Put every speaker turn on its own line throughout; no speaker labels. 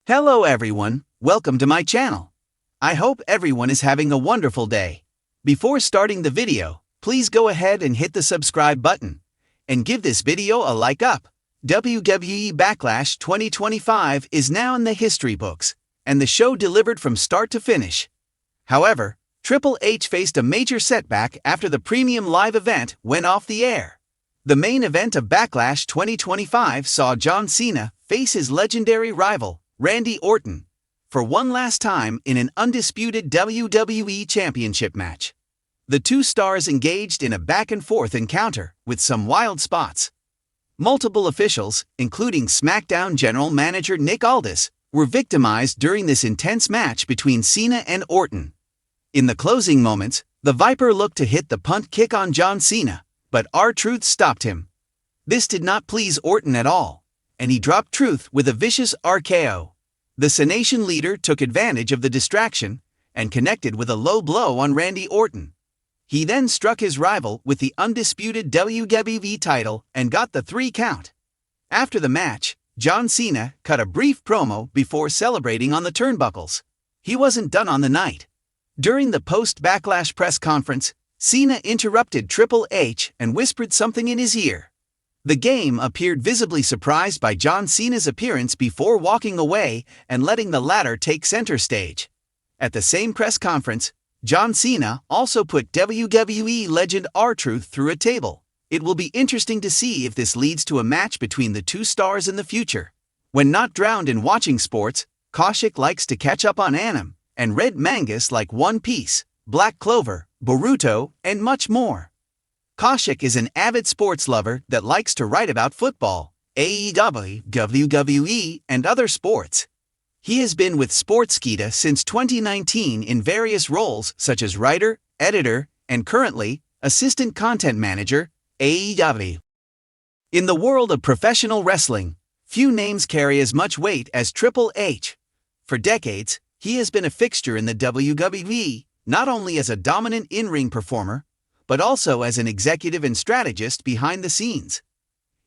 Hello everyone, welcome to my channel. I hope everyone is having a wonderful day. Before starting the video, please go ahead and hit the subscribe button and give this video a like up. WWE Backlash 2025 is now in the history books, and the show delivered from start to finish. However, Triple H faced a major setback after the premium live event went off the air. The main event of Backlash 2025 saw John Cena face his legendary rival, Randy Orton, for one last time in an undisputed WWE Championship match. The two stars engaged in a back-and-forth encounter with some wild spots. Multiple officials, including SmackDown General Manager Nick Aldis, were victimized during this intense match between Cena and Orton. In the closing moments, the Viper looked to hit the punt kick on John Cena, but R-Truth stopped him. This did not please Orton at all, and he dropped Truth with a vicious RKO. The Cenation leader took advantage of the distraction and connected with a low blow on Randy Orton. He then struck his rival with the undisputed WWE title and got the 3 count. After the match, John Cena cut a brief promo before celebrating on the turnbuckles. He wasn't done on the night. During the post-Backlash press conference, Cena interrupted Triple H and whispered something in his ear. The Game appeared visibly surprised by John Cena's appearance before walking away and letting the latter take center stage. At the same press conference, John Cena also put WWE legend R-Truth through a table. It will be interesting to see if this leads to a match between the two stars in the future. When not drowned in watching sports, Kaushik likes to catch up on anime and read mangas like One Piece, Black Clover, Boruto, and much more. Kaushik is an avid sports lover that likes to write about football, AEW, WWE, and other sports. He has been with Sportskeeda since 2019 in various roles such as writer, editor, and currently, assistant content manager, AEW. In the world of professional wrestling, few names carry as much weight as Triple H. For decades, he has been a fixture in the WWE, not only as a dominant in-ring performer, but also as an executive and strategist behind the scenes.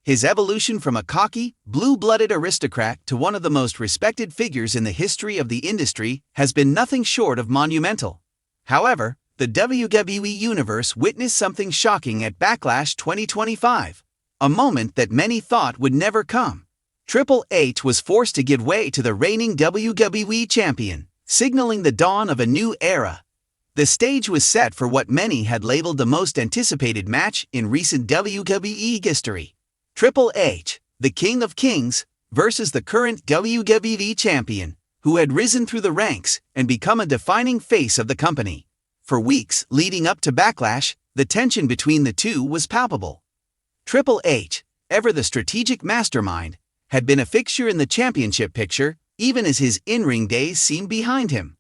His evolution from a cocky, blue-blooded aristocrat to one of the most respected figures in the history of the industry has been nothing short of monumental. However, the WWE Universe witnessed something shocking at Backlash 2025, a moment that many thought would never come. Triple H was forced to give way to the reigning WWE Champion, signaling the dawn of a new era. The stage was set for what many had labeled the most anticipated match in recent WWE history. Triple H, the King of Kings, versus the current WWE Champion, who had risen through the ranks and become a defining face of the company. For weeks leading up to Backlash, the tension between the two was palpable. Triple H, ever the strategic mastermind, had been a fixture in the championship picture, even as his in-ring days seemed behind him.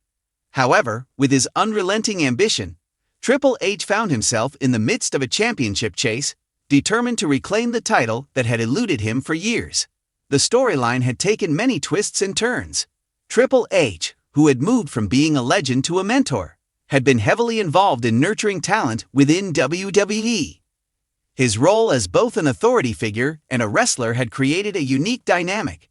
However, with his unrelenting ambition, Triple H found himself in the midst of a championship chase, determined to reclaim the title that had eluded him for years. The storyline had taken many twists and turns. Triple H, who had moved from being a legend to a mentor, had been heavily involved in nurturing talent within WWE. His role as both an authority figure and a wrestler had created a unique dynamic.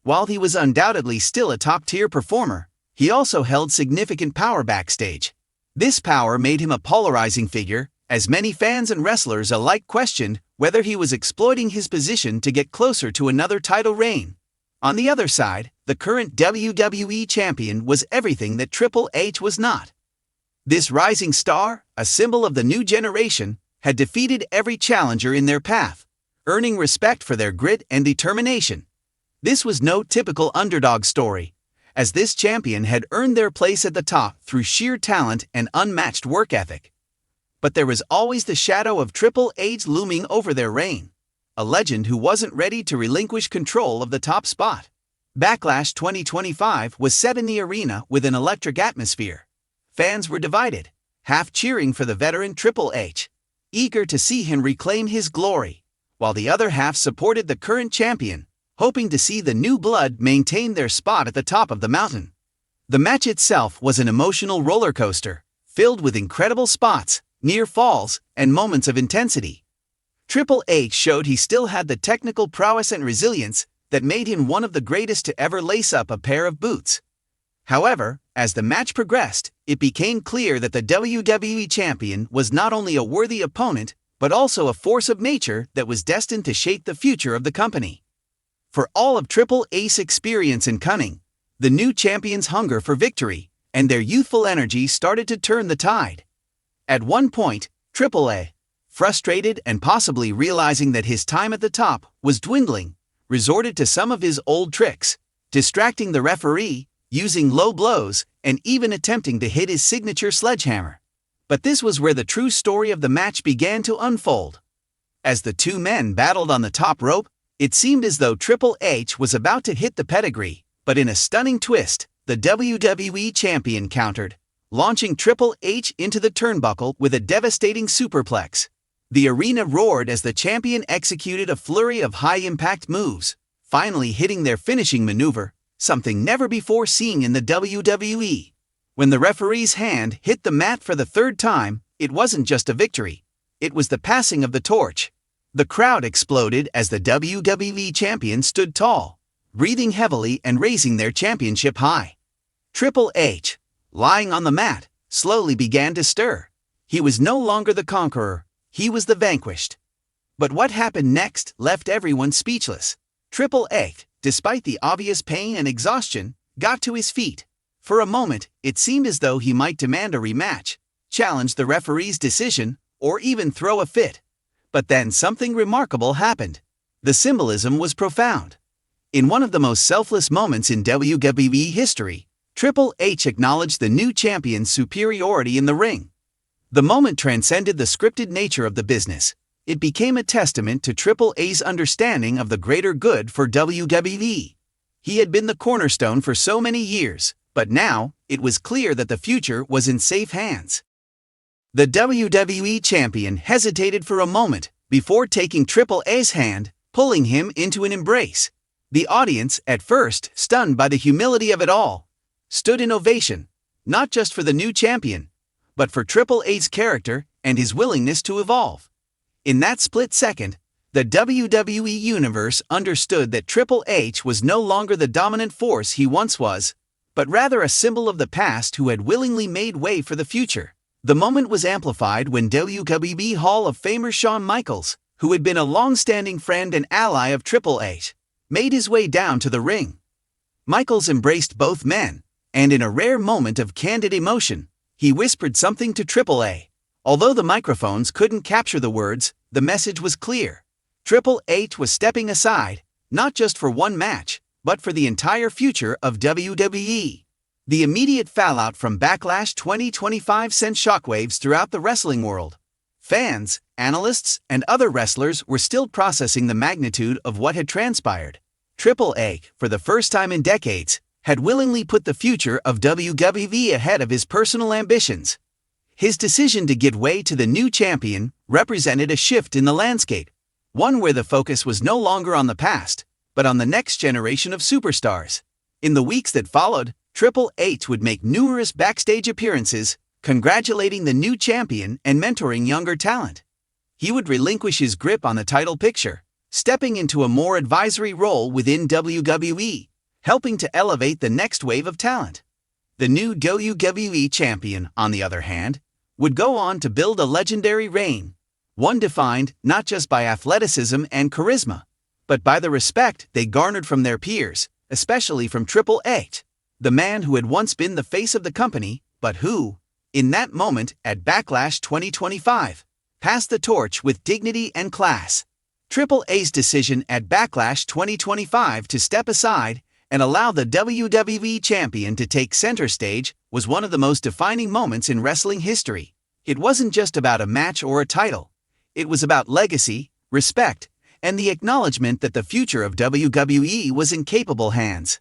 While he was undoubtedly still a top-tier performer, he also held significant power backstage. This power made him a polarizing figure, as many fans and wrestlers alike questioned whether he was exploiting his position to get closer to another title reign. On the other side, the current WWE Champion was everything that Triple H was not. This rising star, a symbol of the new generation, had defeated every challenger in their path, earning respect for their grit and determination. This was no typical underdog story, as this champion had earned their place at the top through sheer talent and unmatched work ethic. But there was always the shadow of Triple H looming over their reign, a legend who wasn't ready to relinquish control of the top spot. Backlash 2025 was set in the arena with an electric atmosphere. Fans were divided, half cheering for the veteran Triple H, eager to see him reclaim his glory, while the other half supported the current champion, hoping to see the new blood maintain their spot at the top of the mountain. The match itself was an emotional roller coaster, filled with incredible spots, near falls, and moments of intensity. Triple H showed he still had the technical prowess and resilience that made him one of the greatest to ever lace up a pair of boots. However, as the match progressed, it became clear that the WWE Champion was not only a worthy opponent, but also a force of nature that was destined to shape the future of the company. For all of Triple H's experience and cunning, the new champion's hunger for victory and their youthful energy started to turn the tide. At one point, Triple H, frustrated and possibly realizing that his time at the top was dwindling, resorted to some of his old tricks, distracting the referee, using low blows, and even attempting to hit his signature sledgehammer. But this was where the true story of the match began to unfold. As the two men battled on the top rope, it seemed as though Triple H was about to hit the pedigree, but in a stunning twist, the WWE Champion countered, launching Triple H into the turnbuckle with a devastating superplex. The arena roared as the champion executed a flurry of high-impact moves, finally hitting their finishing maneuver, something never before seen in the WWE. When the referee's hand hit the mat for the third time, it wasn't just a victory. It was the passing of the torch. The crowd exploded as the WWE Champion stood tall, breathing heavily and raising their championship high. Triple H, lying on the mat, slowly began to stir. He was no longer the conqueror, he was the vanquished. But what happened next left everyone speechless. Triple H, despite the obvious pain and exhaustion, got to his feet. For a moment, it seemed as though he might demand a rematch, challenge the referee's decision, or even throw a fit. But then something remarkable happened. The symbolism was profound. In one of the most selfless moments in WWE history, Triple H acknowledged the new champion's superiority in the ring. The moment transcended the scripted nature of the business. It became a testament to Triple H's understanding of the greater good for WWE. He had been the cornerstone for so many years, but now, it was clear that the future was in safe hands. The WWE Champion hesitated for a moment before taking Triple H's hand, pulling him into an embrace. The audience, at first stunned by the humility of it all, stood in ovation, not just for the new champion, but for Triple H's character and his willingness to evolve. In that split second, the WWE Universe understood that Triple H was no longer the dominant force he once was, but rather a symbol of the past who had willingly made way for the future. The moment was amplified when WWE Hall of Famer Shawn Michaels, who had been a long-standing friend and ally of Triple H, made his way down to the ring. Michaels embraced both men, and in a rare moment of candid emotion, he whispered something to Triple H. Although the microphones couldn't capture the words, the message was clear. Triple H was stepping aside, not just for one match, but for the entire future of WWE. The immediate fallout from Backlash 2025 sent shockwaves throughout the wrestling world. Fans, analysts, and other wrestlers were still processing the magnitude of what had transpired. Triple H, for the first time in decades, had willingly put the future of WWE ahead of his personal ambitions. His decision to give way to the new champion represented a shift in the landscape, one where the focus was no longer on the past, but on the next generation of superstars. In the weeks that followed, Triple H would make numerous backstage appearances, congratulating the new champion and mentoring younger talent. He would relinquish his grip on the title picture, stepping into a more advisory role within WWE, helping to elevate the next wave of talent. The new WWE champion, on the other hand, would go on to build a legendary reign, one defined not just by athleticism and charisma, but by the respect they garnered from their peers, especially from Triple H, the man who had once been the face of the company, but who, in that moment at Backlash 2025, passed the torch with dignity and class. Triple H's decision at Backlash 2025 to step aside and allow the WWE Champion to take center stage was one of the most defining moments in wrestling history. It wasn't just about a match or a title. It was about legacy, respect, and the acknowledgement that the future of WWE was in capable hands.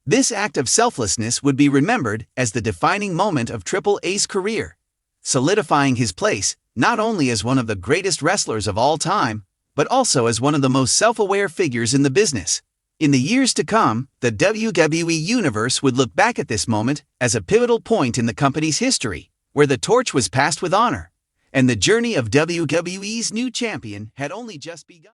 This act of selflessness would be remembered as the defining moment of Triple H's career, solidifying his place not only as one of the greatest wrestlers of all time, but also as one of the most self-aware figures in the business. In the years to come, the WWE Universe would look back at this moment as a pivotal point in the company's history, where the torch was passed with honor, and the journey of WWE's new champion had only just begun.